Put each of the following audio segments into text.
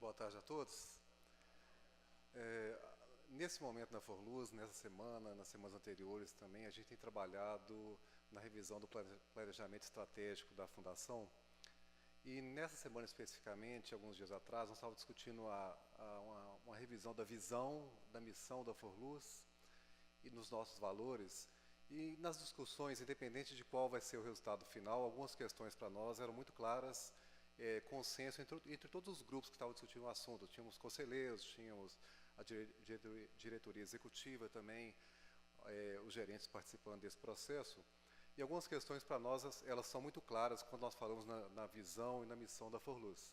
Boa tarde a todos. Nesse momento na Forluz, nessa semana, nas semanas anteriores também, a gente tem trabalhado na revisão do planejamento estratégico da Fundação. E nessa semana especificamente, alguns dias atrás, nós estávamos discutindo uma revisão da visão, da missão da Forluz e nos nossos valores. E nas discussões, independente de qual vai ser o resultado final, algumas questões para nós eram muito claras, consenso entre todos os grupos que estavam discutindo o assunto. Tínhamos conselheiros, tínhamos a diretoria executiva também, os gerentes participando desse processo. E algumas questões para nós, elas são muito claras quando nós falamos na visão e na missão da Forluz.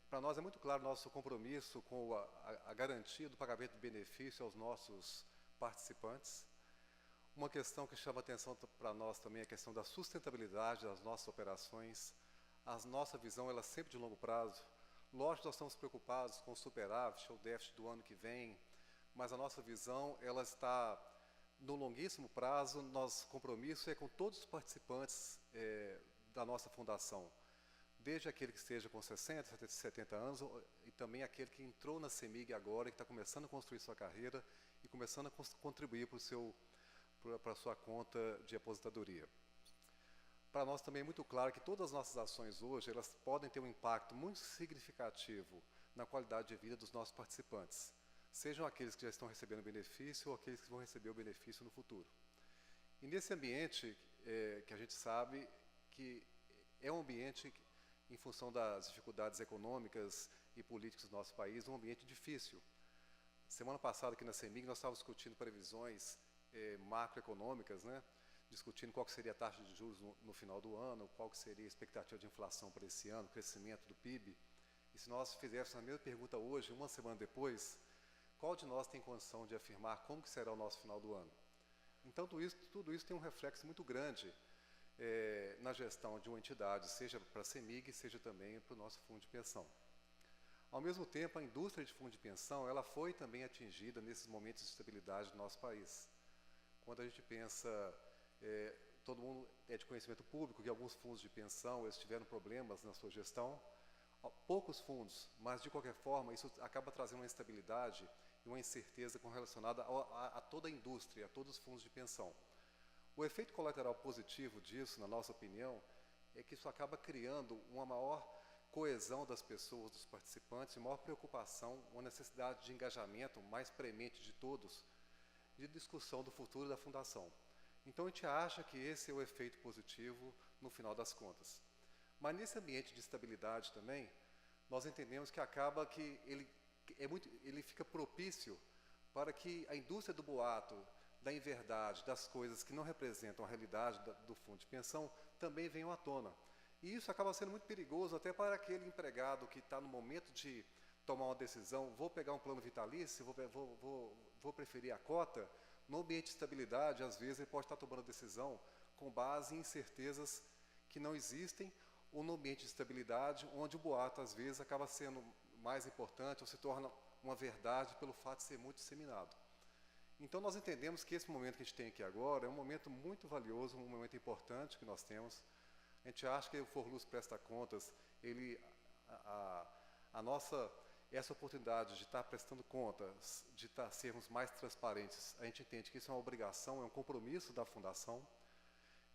Para nós é muito claro o nosso compromisso com a garantia do pagamento de benefício aos nossos participantes. Uma questão que chama atenção para nós também é a questão da sustentabilidade das nossas operações. A nossa visão ela é sempre de longo prazo. Lógico que nós estamos preocupados com o superávit ou déficit do ano que vem, mas a nossa visão ela está no longuíssimo prazo. Nosso compromisso é com todos os participantes da nossa fundação, desde aquele que esteja com 60, 70 anos e também aquele que entrou na CEMIG agora e que está começando a construir sua carreira e começando a contribuir para a sua conta de aposentadoria. Para nós também é muito claro que todas as nossas ações hoje, elas podem ter um impacto muito significativo na qualidade de vida dos nossos participantes, sejam aqueles que já estão recebendo o benefício ou aqueles que vão receber o benefício no futuro. E nesse ambiente que a gente sabe que é um ambiente, em função das dificuldades econômicas e políticas do nosso país, um ambiente difícil. Semana passada aqui na CEMIG nós estávamos discutindo previsões macroeconômicas, né? Discutindo qual que seria a taxa de juros no final do ano, qual que seria a expectativa de inflação para esse ano, crescimento do PIB. E se nós fizéssemos a mesma pergunta hoje, uma semana depois, qual de nós tem condição de afirmar como que será o nosso final do ano? Então, tudo isso tem um reflexo muito grande na gestão de uma entidade, seja para a CEMIG, seja também para o nosso fundo de pensão. Ao mesmo tempo, a indústria de fundo de pensão, ela foi também atingida nesses momentos de estabilidade do nosso país. Quando a gente pensa, todo mundo é de conhecimento público que alguns fundos de pensão eles tiveram problemas na sua gestão, poucos fundos, mas de qualquer forma isso acaba trazendo uma instabilidade e uma incerteza relacionada a toda a indústria, a todos os fundos de pensão. O efeito colateral positivo disso, na nossa opinião, é que isso acaba criando uma maior coesão das pessoas, dos participantes, uma maior preocupação, uma necessidade de engajamento mais premente de todos, de discussão do futuro da Fundação. Então, a gente acha que esse é o efeito positivo no final das contas. Mas nesse ambiente de estabilidade também, nós entendemos que acaba que ele fica propício para que a indústria do boato, da inverdade, das coisas que não representam a realidade do fundo de pensão, também venham à tona. E isso acaba sendo muito perigoso até para aquele empregado que está no momento de tomar uma decisão, vou pegar um plano vitalício, vou preferir a cota. No ambiente de estabilidade, às vezes, ele pode estar tomando a decisão com base em incertezas que não existem, ou no ambiente de estabilidade, onde o boato, às vezes, acaba sendo mais importante ou se torna uma verdade pelo fato de ser muito disseminado. Então, nós entendemos que esse momento que a gente tem aqui agora é um momento muito valioso, um momento importante que nós temos. A gente acha que o Forluz Presta Contas, essa oportunidade de estar prestando contas, de sermos mais transparentes, a gente entende que isso é uma obrigação, é um compromisso da Fundação.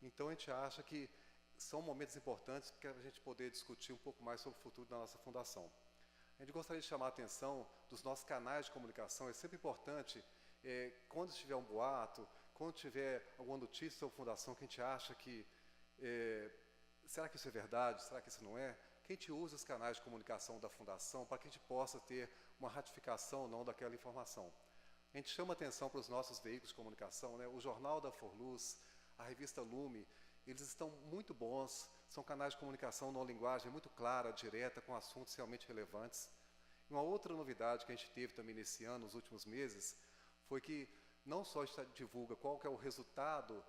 Então, a gente acha que são momentos importantes para a gente poder discutir um pouco mais sobre o futuro da nossa Fundação. A gente gostaria de chamar a atenção dos nossos canais de comunicação. É sempre importante, quando tiver um boato, quando tiver alguma notícia sobre a Fundação que a gente acha que será que isso é verdade? Será que isso não é? Que a gente use os canais de comunicação da Fundação para que a gente possa ter uma ratificação ou não daquela informação. A gente chama atenção para os nossos veículos de comunicação, né? O Jornal da Forluz, a revista Lume, eles estão muito bons, são canais de comunicação numa linguagem muito clara, direta, com assuntos realmente relevantes. E uma outra novidade que a gente teve também nesse ano, nos últimos meses, foi que não só a gente divulga qual que é o resultado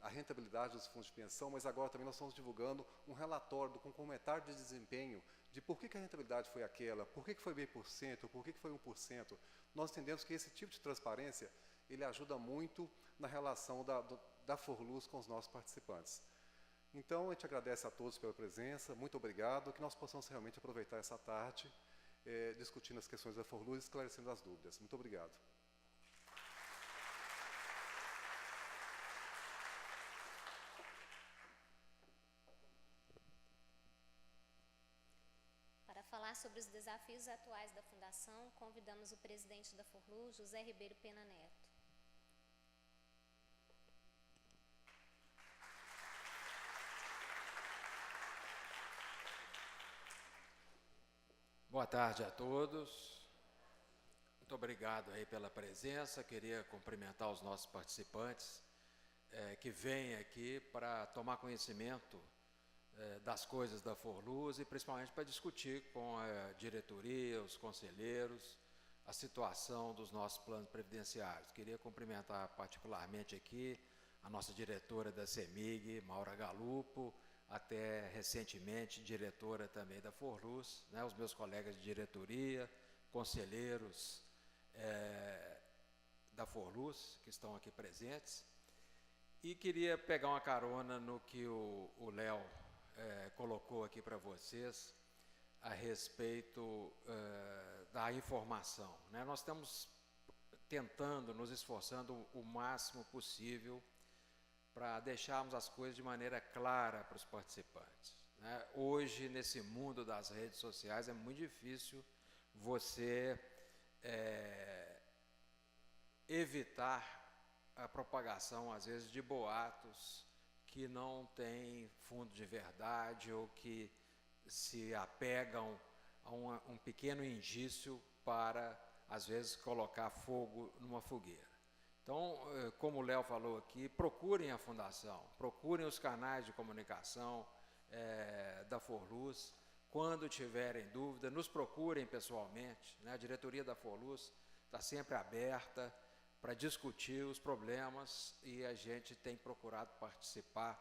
a rentabilidade dos fundos de pensão, mas agora também nós estamos divulgando um relatório com um comentário de desempenho de por que a rentabilidade foi aquela, por que foi 0,5%, por que foi 1%. Nós entendemos que esse tipo de transparência ele ajuda muito na relação da Forluz com os nossos participantes. Então, a gente agradece a todos pela presença, muito obrigado, que nós possamos realmente aproveitar essa tarde discutindo as questões da Forluz e esclarecendo as dúvidas. Muito obrigado. Para falar sobre os desafios atuais da Fundação, convidamos o presidente da Forluz, José Ribeiro Pena Neto. Boa tarde a todos. Muito obrigado aí pela presença. Queria cumprimentar os nossos participantes que vêm aqui para tomar conhecimento das coisas da Forluz e principalmente para discutir com a diretoria, os conselheiros, a situação dos nossos planos previdenciários. Queria cumprimentar particularmente aqui a nossa diretora da CEMIG, Maura Galupo, até recentemente diretora também da Forluz, né, os meus colegas de diretoria, conselheiros da Forluz, que estão aqui presentes. E queria pegar uma carona no que o Léo colocou aqui para vocês a respeito da informação, né? Nós estamos tentando, nos esforçando o máximo possível para deixarmos as coisas de maneira clara para os participantes, né? Hoje, nesse mundo das redes sociais, é muito difícil você evitar a propagação, às vezes, de boatos que não têm fundo de verdade ou que se apegam a um pequeno indício para, às vezes, colocar fogo numa fogueira. Então, como o Léo falou aqui, procurem a Fundação, procurem os canais de comunicação da Forluz. Quando tiverem dúvida, nos procurem pessoalmente, né? A diretoria da Forluz está sempre aberta para discutir os problemas e a gente tem procurado participar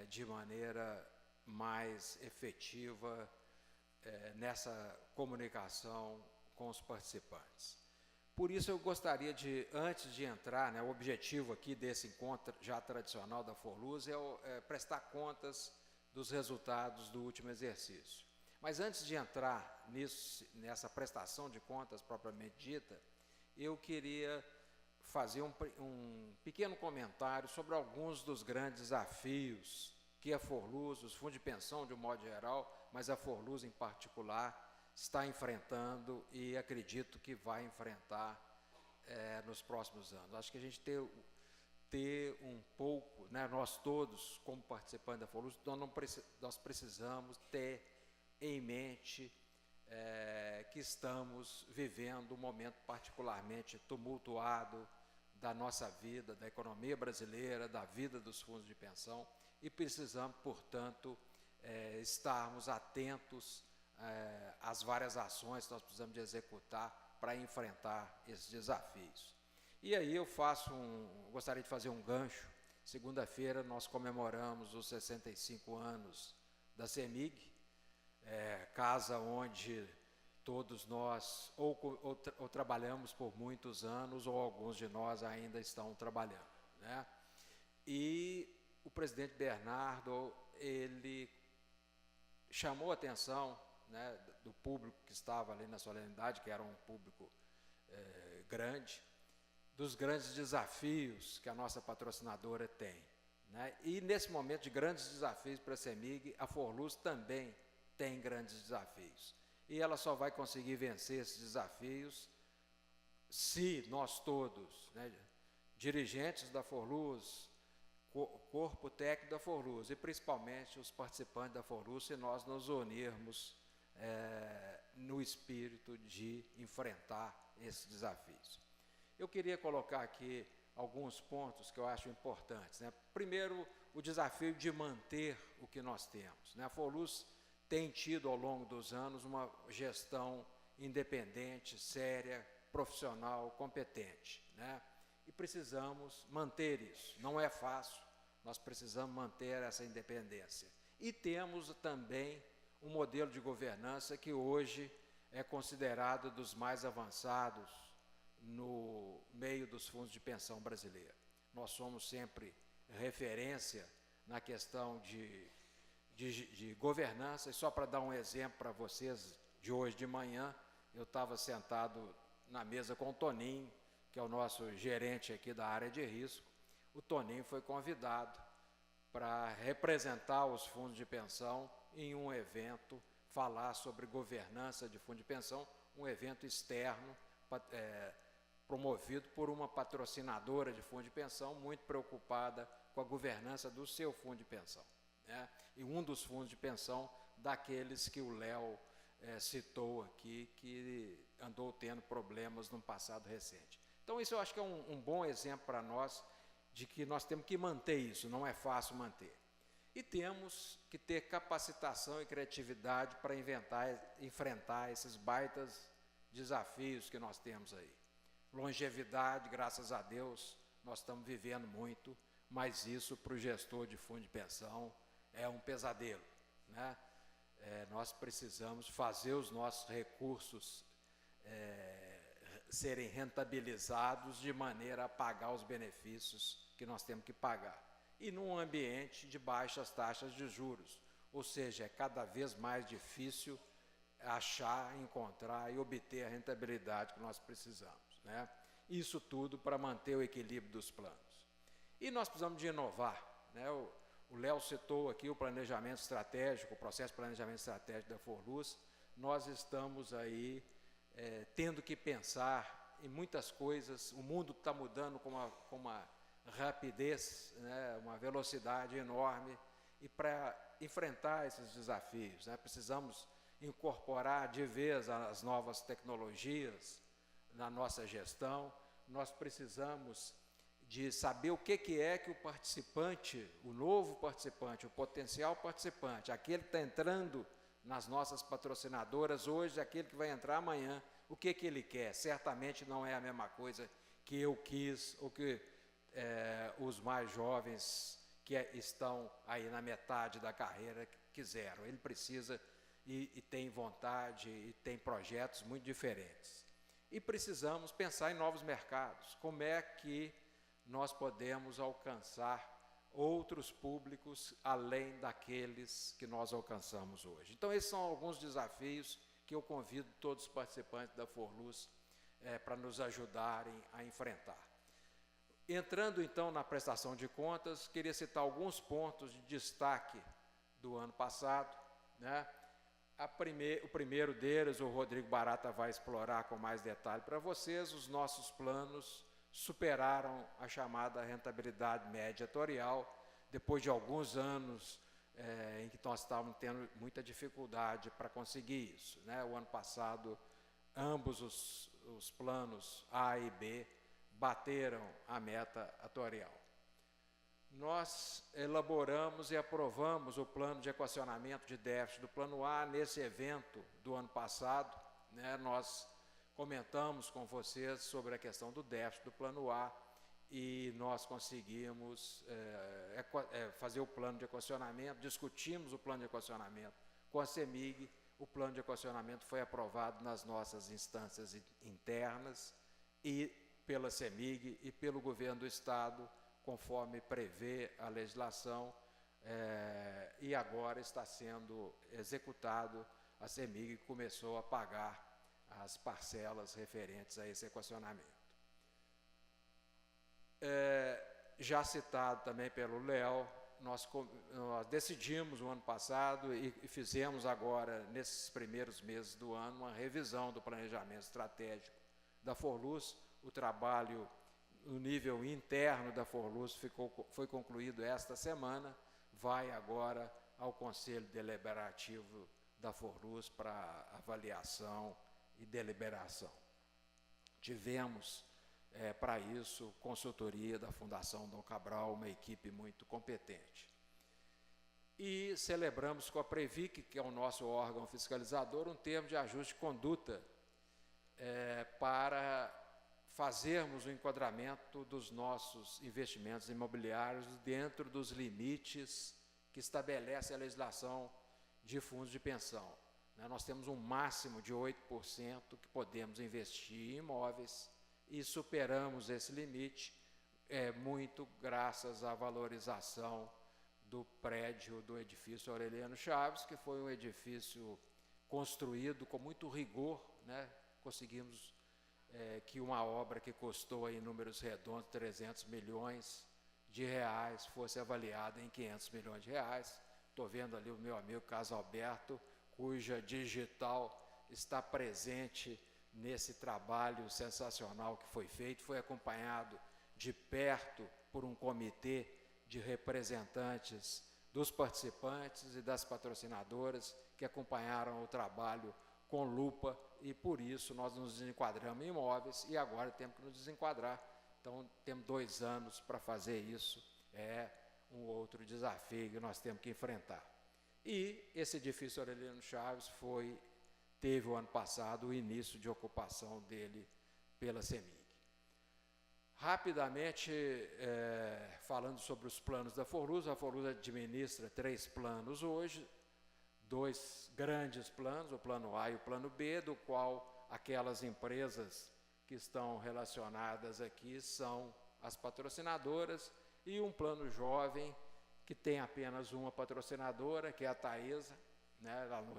de maneira mais efetiva nessa comunicação com os participantes. Por isso eu gostaria de, antes de entrar, né, o objetivo aqui desse encontro já tradicional da Forluz é prestar contas dos resultados do último exercício. Mas antes de entrar nessa prestação de contas propriamente dita, eu queria fazer um pequeno comentário sobre alguns dos grandes desafios que a Forluz, os fundos de pensão de um modo geral, mas a Forluz em particular, está enfrentando e acredito que vai enfrentar nos próximos anos. Acho que a gente ter um pouco, né, nós todos, como participantes da Forluz, nós precisamos ter em mente que estamos vivendo um momento particularmente tumultuado da nossa vida, da economia brasileira, da vida dos fundos de pensão, e precisamos, portanto, estarmos atentos às várias ações que nós precisamos de executar para enfrentar esses desafios. E aí eu gostaria de fazer um gancho. Segunda-feira nós comemoramos os 65 anos da CEMIG, casa onde todos nós ou trabalhamos por muitos anos, ou alguns de nós ainda estão trabalhando, né? E o presidente Bernardo, ele chamou a atenção, né, do público que estava ali na solenidade, que era um público grande, dos grandes desafios que a nossa patrocinadora tem, né? E nesse momento de grandes desafios para a CEMIG, a Forluz também tem grandes desafios. E ela só vai conseguir vencer esses desafios se nós todos, né, dirigentes da Forluz, corpo técnico da Forluz e principalmente os participantes da Forluz, se nós nos unirmos no espírito de enfrentar esses desafios. Eu queria colocar aqui alguns pontos que eu acho importantes, né? Primeiro, o desafio de manter o que nós temos, né? A Forluz tem tido ao longo dos anos uma gestão independente, séria, profissional, competente, né? E precisamos manter isso. Não é fácil, nós precisamos manter essa independência. E temos também um modelo de governança que hoje é considerado dos mais avançados no meio dos fundos de pensão brasileiro. Nós somos sempre referência na questão de governança. E só para dar um exemplo para vocês, de hoje de manhã, eu estava sentado na mesa com o Toninho, que é o nosso gerente aqui da área de risco. O Toninho foi convidado para representar os fundos de pensão em um evento, falar sobre governança de fundo de pensão, um evento externo, promovido por uma patrocinadora de fundo de pensão muito preocupada com a governança do seu fundo de pensão, né? E um dos fundos de pensão daqueles que o Léo citou aqui, que andou tendo problemas no passado recente. Então, isso eu acho que é um bom exemplo para nós, de que nós temos que manter isso, não é fácil manter. E temos que ter capacitação e criatividade para enfrentar esses baitas desafios que nós temos aí. Longevidade, graças a Deus, nós estamos vivendo muito, mas isso para o gestor de fundo de pensão é um pesadelo, né? Nós precisamos fazer os nossos recursos serem rentabilizados de maneira a pagar os benefícios que nós temos que pagar. E num ambiente de baixas taxas de juros, ou seja, é cada vez mais difícil achar, encontrar e obter a rentabilidade que nós precisamos, né? Isso tudo para manter o equilíbrio dos planos. E nós precisamos de inovar, né? O Léo citou aqui o planejamento estratégico, o processo de planejamento estratégico da Forluz. Nós estamos aí tendo que pensar em muitas coisas. O mundo está mudando com uma rapidez, né, uma velocidade enorme, e para enfrentar esses desafios, né, precisamos incorporar de vez as novas tecnologias na nossa gestão. Nós precisamos de saber o que é que o participante, o novo participante, o potencial participante, aquele que está entrando nas nossas patrocinadoras hoje, aquele que vai entrar amanhã, o que ele quer. Certamente não é a mesma coisa que eu quis, ou que os mais jovens que estão aí na metade da carreira quiseram. Ele precisa e tem vontade e tem projetos muito diferentes. E precisamos pensar em novos mercados. Como é que nós podemos alcançar outros públicos além daqueles que nós alcançamos hoje? Então, esses são alguns desafios que eu convido todos os participantes da Forluz para nos ajudarem a enfrentar. Entrando, então, na prestação de contas, queria citar alguns pontos de destaque do ano passado, né? O primeiro deles, o Rodrigo Barata vai explorar com mais detalhe para vocês. Os nossos planos superaram a chamada rentabilidade média atorial, depois de alguns anos em que nós estávamos tendo muita dificuldade para conseguir isso, né? O ano passado, ambos os planos A e B bateram a meta atorial. Nós elaboramos e aprovamos o plano de equacionamento de déficit do plano A nesse evento do ano passado, né? Nós comentamos com vocês sobre a questão do déficit do plano A e nós conseguimos fazer o plano de equacionamento, discutimos o plano de equacionamento com a CEMIG. O plano de equacionamento foi aprovado nas nossas instâncias internas e pela CEMIG e pelo governo do Estado, conforme prevê a legislação, e agora está sendo executado. A CEMIG começou a pagar as parcelas referentes a esse equacionamento. Já citado também pelo Léo, nós decidimos no ano passado e fizemos agora, nesses primeiros meses do ano, uma revisão do planejamento estratégico da Forluz. O trabalho no nível interno da Forluz foi concluído esta semana, vai agora ao Conselho Deliberativo da Forluz para avaliação e deliberação. Tivemos, para isso, consultoria da Fundação Dom Cabral, uma equipe muito competente. E celebramos com a Previc, que é o nosso órgão fiscalizador, um termo de ajuste de conduta para fazermos o enquadramento dos nossos investimentos imobiliários dentro dos limites que estabelece a legislação de fundos de pensão. Nós temos um máximo de 8% que podemos investir em imóveis e superamos esse limite muito graças à valorização do prédio do edifício Aureliano Chaves, que foi um edifício construído com muito rigor, né? Conseguimos que uma obra que custou em números redondos 300 milhões de reais fosse avaliada em 500 milhões de reais. Estou vendo ali o meu amigo Carlos Alberto, cuja digital está presente nesse trabalho sensacional que foi feito, foi acompanhado de perto por um comitê de representantes dos participantes e das patrocinadoras que acompanharam o trabalho com lupa, e por isso nós nos desenquadramos em imóveis e agora temos que nos desenquadrar. Então, temos 2 anos para fazer isso, é um outro desafio que nós temos que enfrentar. E esse edifício Aureliano Chaves teve o ano passado o início de ocupação dele pela CEMIG. Rapidamente, falando sobre os planos da Forluz, a Forluz administra 3 planos hoje, 2 grandes planos, o plano A e o plano B, do qual aquelas empresas que estão relacionadas aqui são as patrocinadoras, e um plano jovem que tem apenas uma patrocinadora, que é a Taesa, né, lá no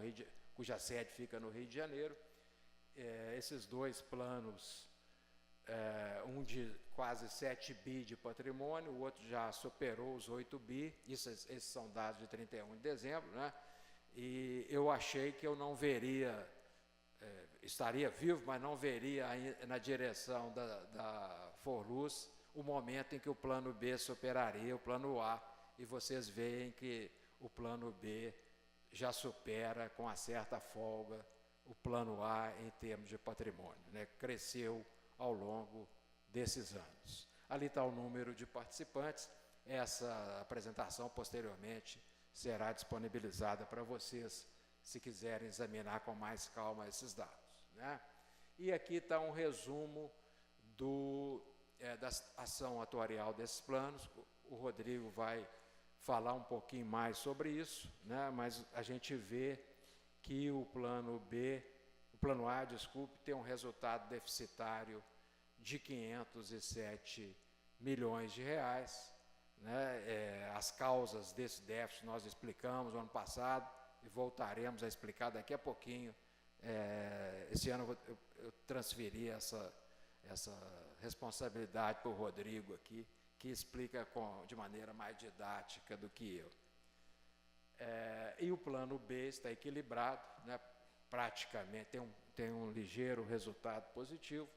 cuja sede fica no Rio de Janeiro. Esses 2 planos, um de quase 7 bi de patrimônio, o outro já superou os 8 bi, esses são dados de 31 de dezembro, né? E eu achei que eu não veria, estaria vivo, mas não veria na direção da Forluz o momento em que o plano B superaria o plano A, e vocês veem que o plano B já supera com uma certa folga o plano A em termos de patrimônio, né? Cresceu ao longo desses anos. Ali está o número de participantes. Essa apresentação posteriormente será disponibilizada para vocês, se quiserem examinar com mais calma esses dados, né? E aqui está um resumo da ação atuarial desses planos. O Rodrigo vai falar um pouquinho mais sobre isso, né? Mas a gente vê que o plano A, tem um resultado deficitário de 507 milhões de reais, né? As causas desse déficit nós explicamos no ano passado e voltaremos a explicar daqui a pouquinho. Esse ano eu transferi essa responsabilidade para o Rodrigo aqui, que explica de maneira mais didática do que eu. E o plano B está equilibrado, né? Praticamente tem um ligeiro resultado positivo,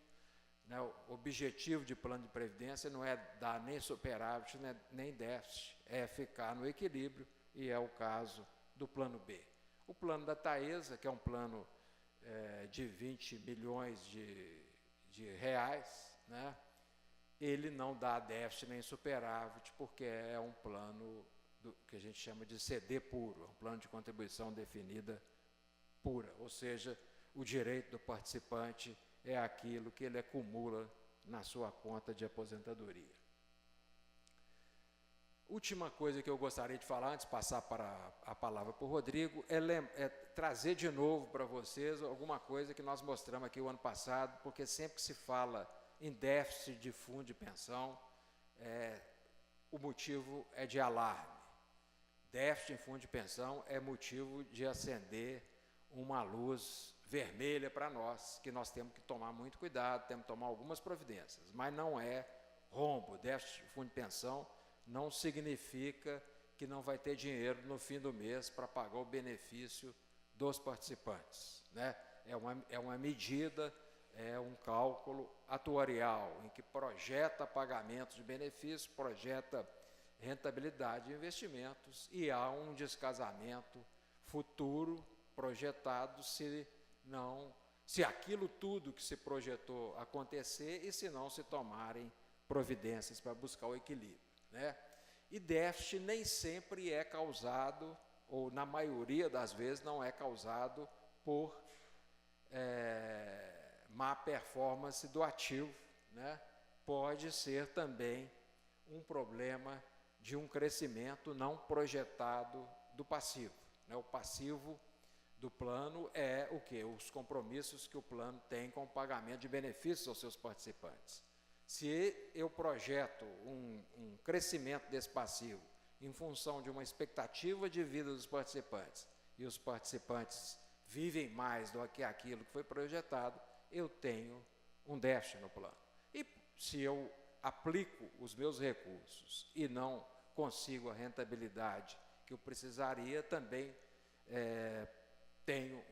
né? O objetivo de plano de previdência não é dar nem superávit, nem déficit, é ficar no equilíbrio, e é o caso do plano B. O plano da Taesa, que é um plano de 20 milhões de reais, né? Ele não dá déficit nem superávit, porque é um plano que a gente chama de CD puro, um plano de contribuição definida pura, ou seja, o direito do participante é aquilo que ele acumula na sua conta de aposentadoria. Última coisa que eu gostaria de falar, antes de passar a palavra para o Rodrigo, é trazer de novo para vocês alguma coisa que nós mostramos aqui o ano passado, porque sempre que se fala em déficit de fundo de pensão, o motivo é de alarme. Déficit em fundo de pensão é motivo de acender uma luz vermelha para nós, que nós temos que tomar muito cuidado, temos que tomar algumas providências, mas não é rombo. Déficit de fundo de pensão não significa que não vai ter dinheiro no fim do mês para pagar o benefício dos participantes, né? É uma medida, é um cálculo atuarial, em que projeta pagamentos de benefícios, projeta rentabilidade de investimentos, e há um descasamento futuro projetado se aquilo tudo que se projetou acontecer e se não se tomarem providências para buscar o equilíbrio, né? E déficit nem sempre é causado, ou na maioria das vezes não é causado por má performance do ativo, né? Pode ser também um problema de um crescimento não projetado do passivo, né? O passivo do plano é o quê? Os compromissos que o plano tem com o pagamento de benefícios aos seus participantes. Se eu projeto um crescimento desse passivo em função de uma expectativa de vida dos participantes, e os participantes vivem mais do que aquilo que foi projetado, eu tenho um déficit no plano. E se eu aplico os meus recursos e não consigo a rentabilidade que eu precisaria, também tenho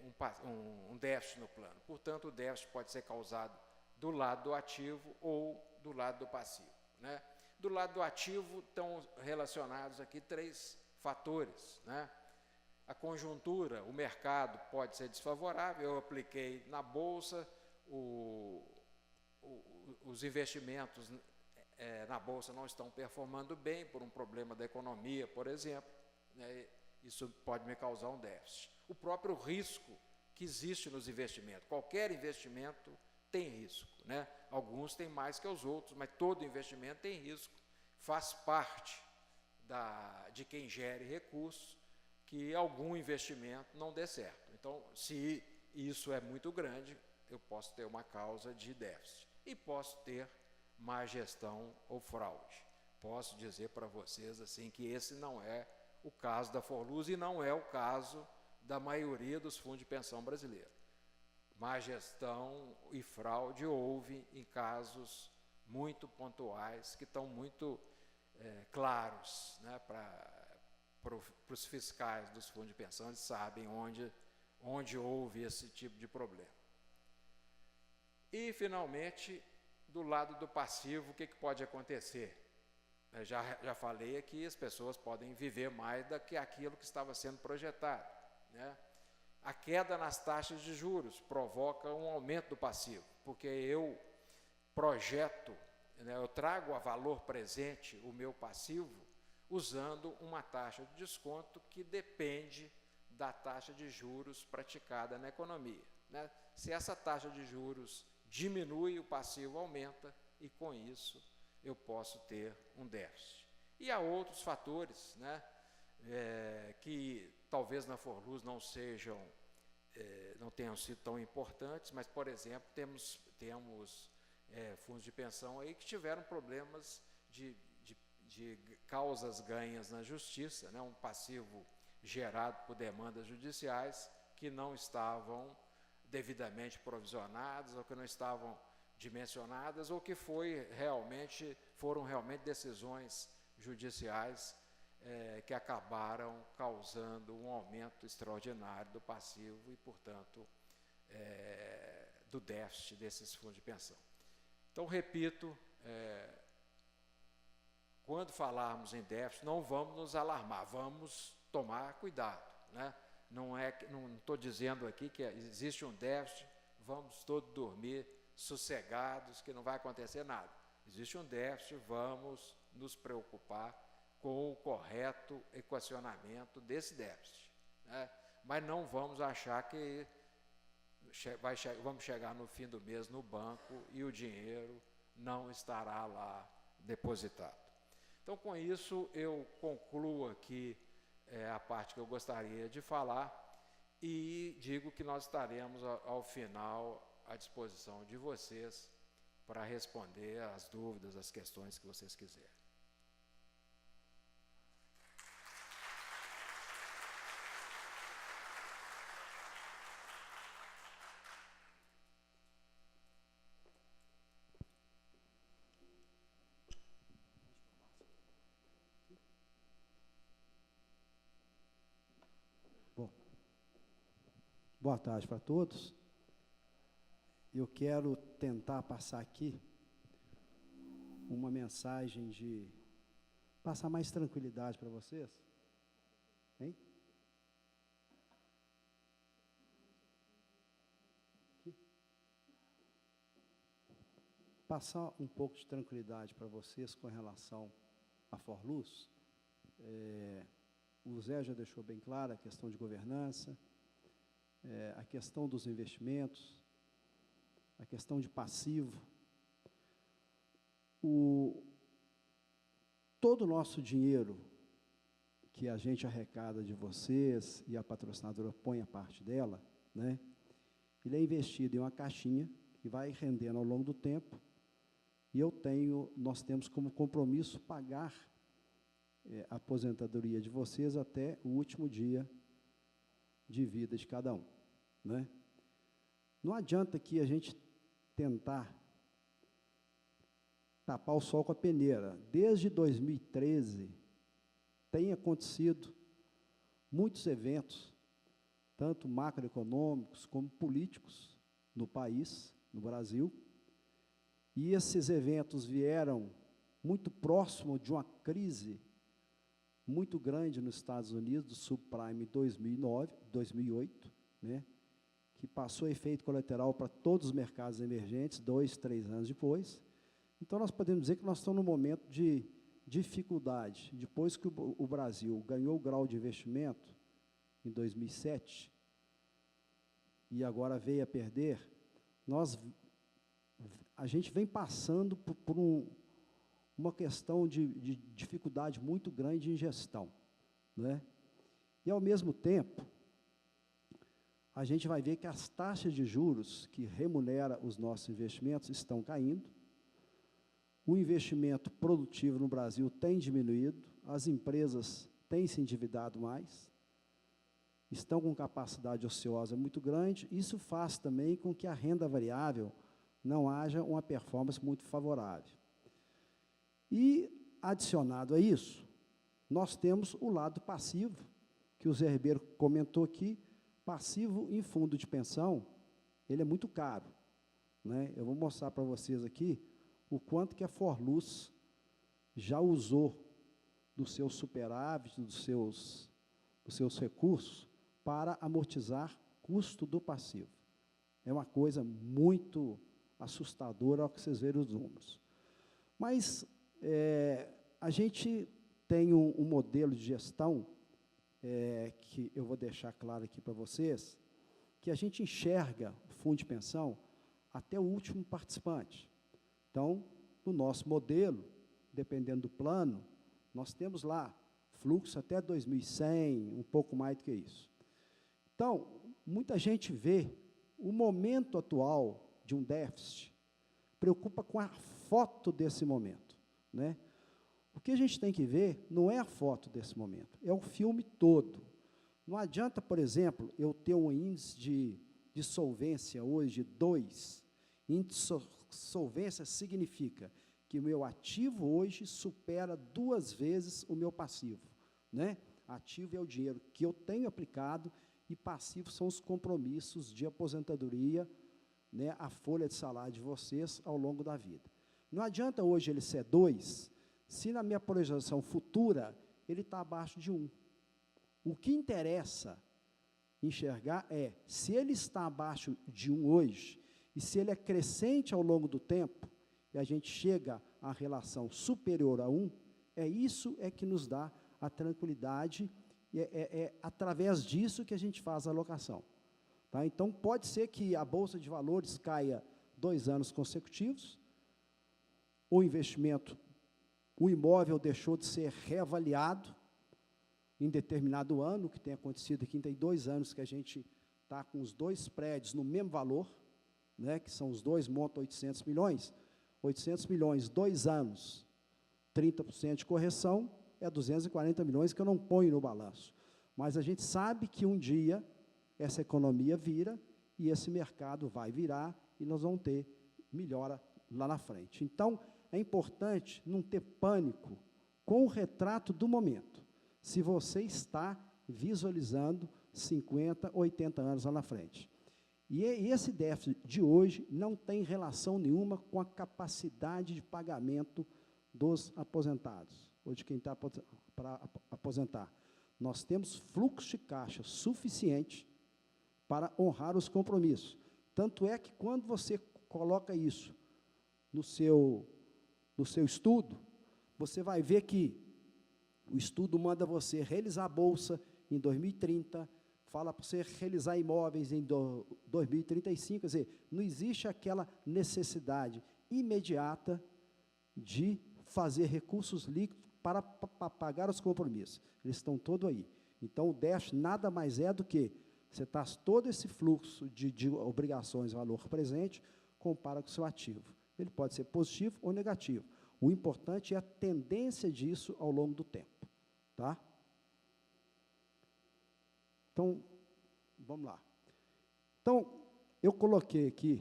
um déficit no plano. Portanto, o déficit pode ser causado do lado do ativo ou do lado do passivo, né? Do lado do ativo estão relacionados aqui 3 fatores, né? A conjuntura, o mercado pode ser desfavorável, eu apliquei na Bolsa, os investimentos na Bolsa não estão performando bem por um problema da economia, por exemplo, né? Isso pode me causar um déficit. O próprio risco que existe nos investimentos, qualquer investimento tem risco, né? Alguns têm mais que os outros, mas todo investimento tem risco, faz parte de quem gere recursos, que algum investimento não dê certo. Então, se isso é muito grande, eu posso ter uma causa de déficit. E posso ter má gestão ou fraude. Posso dizer para vocês assim que esse não é o caso da Forluz e não é o caso da maioria dos fundos de pensão brasileiros. Má gestão e fraude houve em casos muito pontuais, que estão muito claros, né, para os fiscais dos fundos de pensão, eles sabem onde houve esse tipo de problema. E, finalmente, do lado do passivo, o que pode acontecer? Eu já falei aqui, as pessoas podem viver mais do que aquilo que estava sendo projetado, né? A queda nas taxas de juros provoca um aumento do passivo, porque eu projeto, né, eu trago a valor presente o meu passivo usando uma taxa de desconto que depende da taxa de juros praticada na economia, né? Se essa taxa de juros diminui, o passivo aumenta e, com isso, eu posso ter um déficit. E há outros fatores, né, que talvez na Forluz não tenham sido tão importantes, mas, por exemplo, temos fundos de pensão aí que tiveram problemas de causas ganhas na justiça, né, um passivo gerado por demandas judiciais que não estavam devidamente provisionadas ou que não estavam dimensionadas ou que foram realmente decisões judiciais que acabaram causando um aumento extraordinário do passivo e, portanto, do déficit desses fundos de pensão. Então, repito, quando falarmos em déficit, não vamos nos alarmar, vamos tomar cuidado, né? Não estou dizendo aqui que existe um déficit, vamos todos dormir sossegados, que não vai acontecer nada. Existe um déficit, vamos nos preocupar com o correto equacionamento desse déficit, né? Mas não vamos achar que vamos chegar no fim do mês no banco e o dinheiro não estará lá depositado. Então, com isso, eu concluo aqui a parte que eu gostaria de falar e digo que nós estaremos, ao final, à disposição de vocês para responder as dúvidas, as questões que vocês quiserem. Boa tarde para todos. Eu quero tentar passar aqui uma mensagem de passar mais tranquilidade para vocês. Hein? Aqui. Passar um pouco de tranquilidade para vocês com relação à Forluz. O Zé já deixou bem claro a questão de governança, a questão dos investimentos, a questão de passivo. Todo o nosso dinheiro que a gente arrecada de vocês e a patrocinadora põe a parte dela, né, ele é investido em uma caixinha que vai rendendo ao longo do tempo e nós temos como compromisso pagar a aposentadoria de vocês até o último dia de vida de cada um, né? Não adianta aqui a gente tentar tapar o sol com a peneira. Desde 2013, tem acontecido muitos eventos, tanto macroeconômicos como políticos, no país, no Brasil, e esses eventos vieram muito próximo de uma crise muito grande nos Estados Unidos, do subprime 2008, né, que passou efeito colateral para todos os mercados emergentes, 2, 3 anos depois. Então, nós podemos dizer que nós estamos num momento de dificuldade. Depois que o Brasil ganhou o grau de investimento, em 2007, e agora veio a perder, a gente vem passando por uma questão de dificuldade muito grande em gestão, né? E, ao mesmo tempo, a gente vai ver que as taxas de juros que remuneram os nossos investimentos estão caindo, o investimento produtivo no Brasil tem diminuído, as empresas têm se endividado mais, estão com capacidade ociosa muito grande. Isso faz também com que a renda variável não haja uma performance muito favorável. E, adicionado a isso, nós temos o lado passivo, que o Zé Ribeiro comentou aqui. Passivo em fundo de pensão, ele é muito caro, né? Eu vou mostrar para vocês aqui o quanto que a Forluz já usou do seu superávit, dos seus recursos, para amortizar custo do passivo. É uma coisa muito assustadora ao que vocês verem os números. Mas a gente tem um modelo de gestão que eu vou deixar claro aqui para vocês, que a gente enxerga o fundo de pensão até o último participante. Então, no nosso modelo, dependendo do plano, nós temos lá fluxo até 2100, um pouco mais do que isso. Então, muita gente vê o momento atual de um déficit, preocupa com a foto desse momento, né? O que a gente tem que ver não é a foto desse momento, é o filme todo. Não adianta, por exemplo, eu ter um índice de solvência hoje de 2. Índice de solvência significa que o meu ativo hoje supera 2 vezes o meu passivo, né? Ativo é o dinheiro que eu tenho aplicado e passivo são os compromissos de aposentadoria, né, a folha de salário de vocês ao longo da vida. Não adianta hoje ele ser 2, se na minha projeção futura ele está abaixo de 1. O que interessa enxergar é, se ele está abaixo de 1 hoje, e se ele é crescente ao longo do tempo, e a gente chega à relação superior a 1, isso que nos dá a tranquilidade, e através disso que a gente faz a alocação. Tá? Então, pode ser que a Bolsa de Valores caia 2 anos consecutivos, o investimento, o imóvel deixou de ser reavaliado em determinado ano, que tem acontecido aqui, tem 2 anos que a gente está com os 2 prédios no mesmo valor, né, que são os 2, montam 800 milhões. 800 milhões, 2 anos, 30% de correção, é 240 milhões que eu não ponho no balanço. Mas a gente sabe que um dia essa economia vira e esse mercado vai virar e nós vamos ter melhora lá na frente. Então, é importante não ter pânico com o retrato do momento, se você está visualizando 50, 80 anos lá na frente. E esse déficit de hoje não tem relação nenhuma com a capacidade de pagamento dos aposentados, ou de quem está para aposentar. Nós temos fluxo de caixa suficiente para honrar os compromissos. Tanto é que, quando você coloca isso no seu estudo, você vai ver que o estudo manda você realizar a Bolsa em 2030, fala para você realizar imóveis em 2035, quer dizer, não existe aquela necessidade imediata de fazer recursos líquidos para pagar os compromissos. Eles estão todos aí. Então, o déficit nada mais é do que você traz todo esse fluxo de obrigações de valor presente, compara com o seu ativo. Ele pode ser positivo ou negativo. O importante é a tendência disso ao longo do tempo. tá? Então, vamos lá. Então, eu coloquei aqui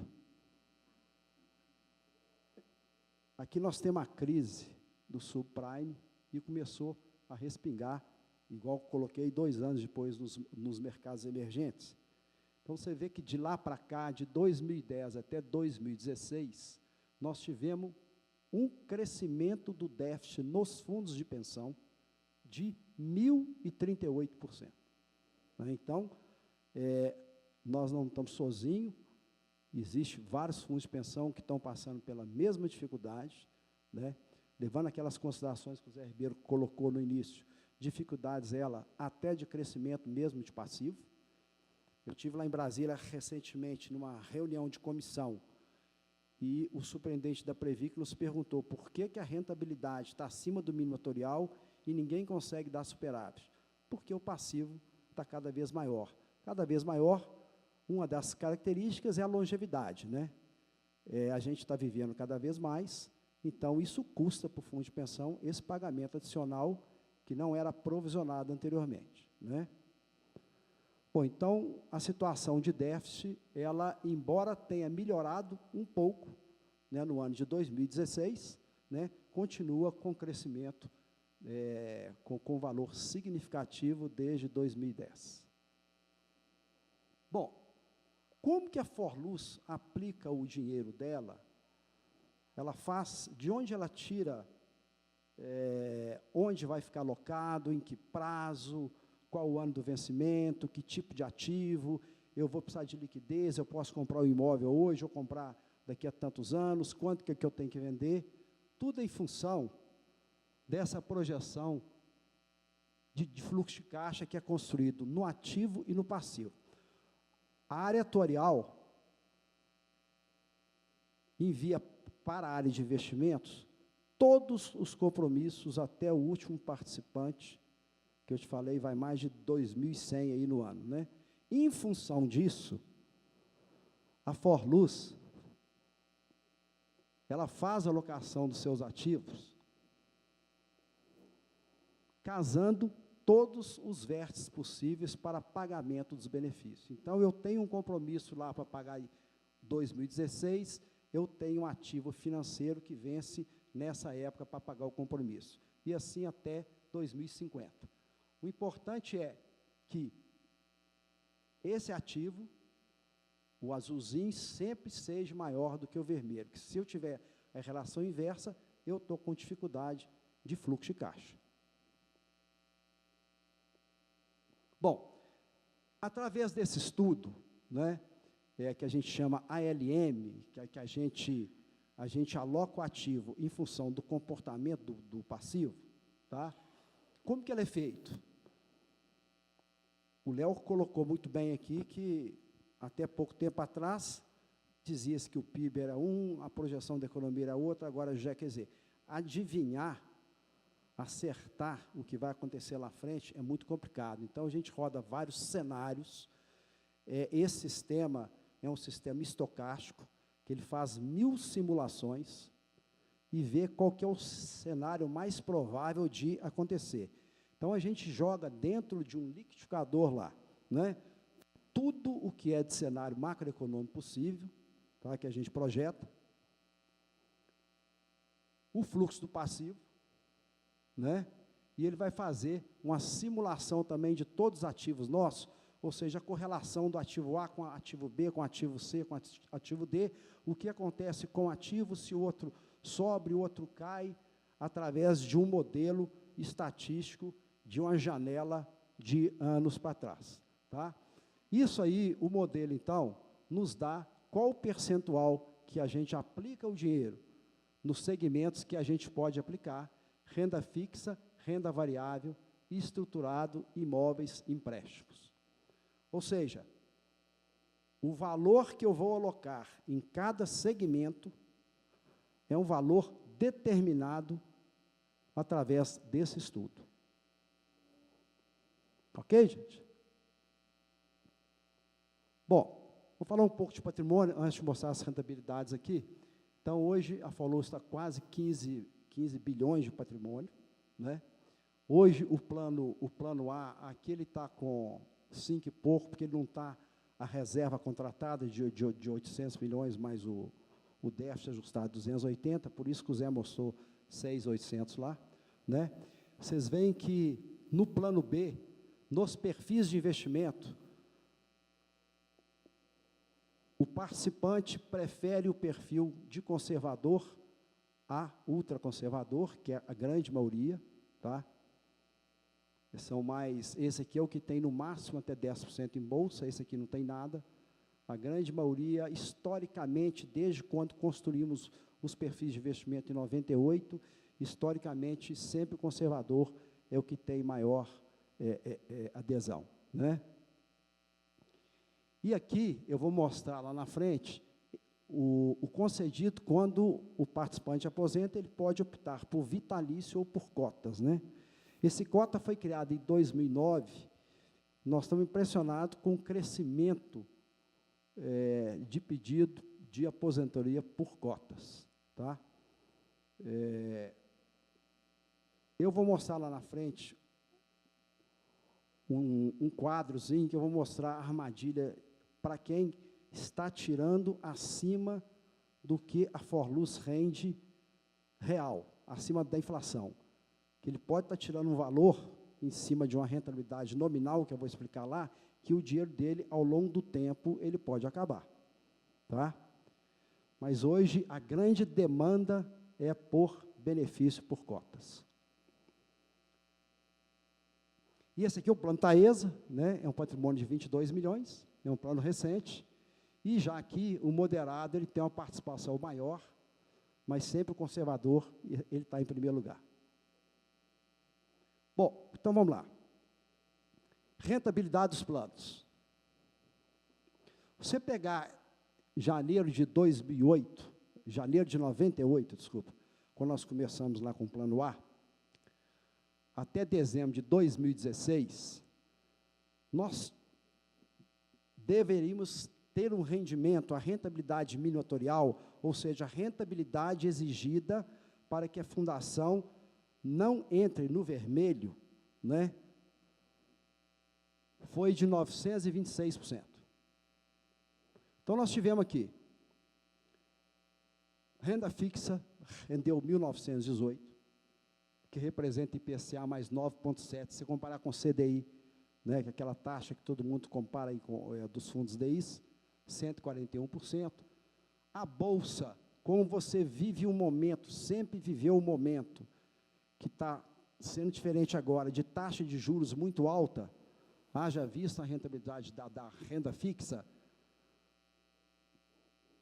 nós temos a crise do subprime e começou a respingar, igual coloquei 2 anos depois nos mercados emergentes. Então, você vê que de lá para cá, de 2010 até 2016, nós tivemos um crescimento do déficit nos fundos de pensão de 1.038%. Então, nós não estamos sozinhos, existem vários fundos de pensão que estão passando pela mesma dificuldade, né? Levando aquelas considerações que o Zé Ribeiro colocou no início, dificuldades até de crescimento mesmo de passivo. Eu estive lá em Brasília recentemente, numa reunião de comissão, e o superintendente da Previc nos perguntou por que a rentabilidade está acima do mínimo atorial e ninguém consegue dar superávit. Porque o passivo está cada vez maior. Cada vez maior, uma das características é a longevidade, né? A gente está vivendo cada vez mais, então isso custa para o fundo de pensão esse pagamento adicional que não era provisionado anteriormente, né? Bom, então, a situação de déficit, ela, embora tenha melhorado um pouco, né, no ano de 2016, né, continua com crescimento, com valor significativo desde 2010. Bom, como que a Forluz aplica o dinheiro dela? Ela faz, de onde ela tira, onde vai ficar alocado, em que prazo, qual o ano do vencimento, que tipo de ativo, eu vou precisar de liquidez, eu posso comprar o imóvel hoje, ou comprar daqui a tantos anos, quanto que eu tenho que vender, tudo em função dessa projeção de fluxo de caixa que é construído no ativo e no passivo. A área atuarial envia para a área de investimentos todos os compromissos até o último participante, que eu te falei, vai mais de 2.100 aí no ano, né? Em função disso, a Forluz, ela faz a alocação dos seus ativos, casando todos os vértices possíveis para pagamento dos benefícios. Então, eu tenho um compromisso lá para pagar em 2016, eu tenho um ativo financeiro que vence nessa época para pagar o compromisso. E assim até 2050. O importante é que esse ativo, o azulzinho, sempre seja maior do que o vermelho. Que se eu tiver a relação inversa, eu estou com dificuldade de fluxo de caixa. Bom, através desse estudo, né, que a gente chama ALM, que a gente aloca o ativo em função do comportamento do passivo, tá? Como que ele é feito? O Léo colocou muito bem aqui que, até pouco tempo atrás, dizia-se que o PIB era a projeção da economia era outra, agora já quer dizer, adivinhar, acertar o que vai acontecer lá à frente é muito complicado. Então, a gente roda vários cenários. Esse sistema é um sistema estocástico, que ele faz 1000 simulações e vê qual que é o cenário mais provável de acontecer. Então, a gente joga dentro de um liquidificador lá, né, tudo o que é de cenário macroeconômico possível, tá, que a gente projeta, o fluxo do passivo, né, e ele vai fazer uma simulação também de todos os ativos nossos, ou seja, a correlação do ativo A com o ativo B, com o ativo C, com o ativo D, o que acontece com o ativo, se o outro sobe, o outro cai, através de um modelo estatístico de uma janela de anos para trás. Tá? Isso aí, o modelo, então, nos dá qual o percentual que a gente aplica o dinheiro nos segmentos que a gente pode aplicar, renda fixa, renda variável, estruturado, imóveis, empréstimos. Ou seja, o valor que eu vou alocar em cada segmento é um valor determinado através desse estudo. Ok, gente? Bom, vou falar um pouco de patrimônio antes de mostrar as rentabilidades aqui. Então, hoje, a Forluz está quase 15 bilhões de patrimônio, né? Hoje, o plano A, aqui ele está com 5 e pouco, porque ele não está a reserva contratada de 800 milhões, mais o déficit ajustado de 280, por isso que o Zé mostrou 6.800 lá, né? Vocês veem que, no plano B, nos perfis de investimento, o participante prefere o perfil de conservador a ultraconservador, que é a grande maioria, tá? Esse aqui é o que tem no máximo até 10% em bolsa, esse aqui não tem nada. A grande maioria, historicamente, desde quando construímos os perfis de investimento em 98, historicamente, sempre o conservador é o que tem maior adesão, né? E aqui, eu vou mostrar lá na frente, o concedido, quando o participante aposenta, ele pode optar por vitalício ou por cotas, né? Esse cota foi criado em 2009, nós estamos impressionados com o crescimento de pedido de aposentadoria por cotas, tá? Eu vou mostrar lá na frente um quadrozinho que eu vou mostrar a armadilha para quem está tirando acima do que a Forluz rende real, acima da inflação. Que ele pode estar tirando um valor em cima de uma rentabilidade nominal, que eu vou explicar lá, que o dinheiro dele, ao longo do tempo, ele pode acabar. Tá? Mas hoje, a grande demanda é por benefício por cotas. E esse aqui é o plano Taesa, né? É um patrimônio de 22 milhões, é um plano recente, e já aqui, o moderado, ele tem uma participação maior, mas sempre o conservador, ele está em primeiro lugar. Bom, então vamos lá. Rentabilidade dos planos. Você pegar janeiro de 2008, janeiro de 98, desculpa, quando nós começamos lá com o plano A, até dezembro de 2016, nós deveríamos ter um rendimento, a rentabilidade miniatorial, ou seja, a rentabilidade exigida para que a fundação não entre no vermelho, né? Foi de 926%. Então, nós tivemos aqui, renda fixa rendeu 1.918, que representa IPCA mais 9,7%, se comparar com CDI, né, que é aquela taxa que todo mundo compara aí com, dos fundos DIs, 141%. A Bolsa, como você vive um momento, sempre viveu um momento, que está sendo diferente agora, de taxa de juros muito alta, haja vista a rentabilidade da renda fixa,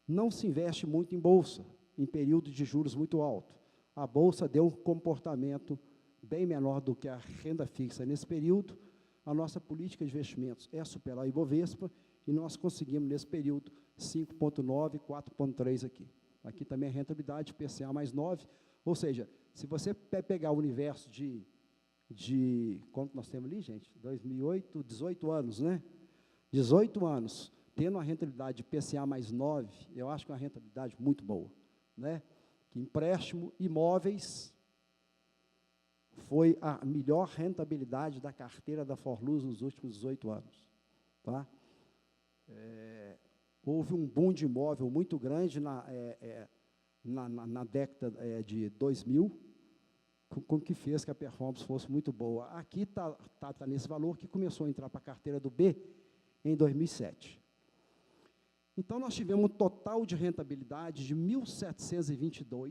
não se investe muito em Bolsa, em período de juros muito alto. A Bolsa deu um comportamento bem menor do que a renda fixa nesse período. A nossa política de investimentos é superar o Ibovespa, e nós conseguimos, nesse período, 5,9, 4,3 aqui. Aqui também a rentabilidade, PCA mais 9, ou seja, se você pegar o universo quanto nós temos ali, gente? 2008, 18 anos, né? 18 anos, tendo uma rentabilidade de PCA mais 9, eu acho que é uma rentabilidade muito boa, né? Que empréstimo, imóveis, foi a melhor rentabilidade da carteira da Forluz nos últimos 18 anos. Tá? Houve um boom de imóvel muito grande na década de 2000, com que fez que a performance fosse muito boa. Aqui está nesse valor que começou a entrar para a carteira do B em 2007. Então, nós tivemos um total de rentabilidade de 1.722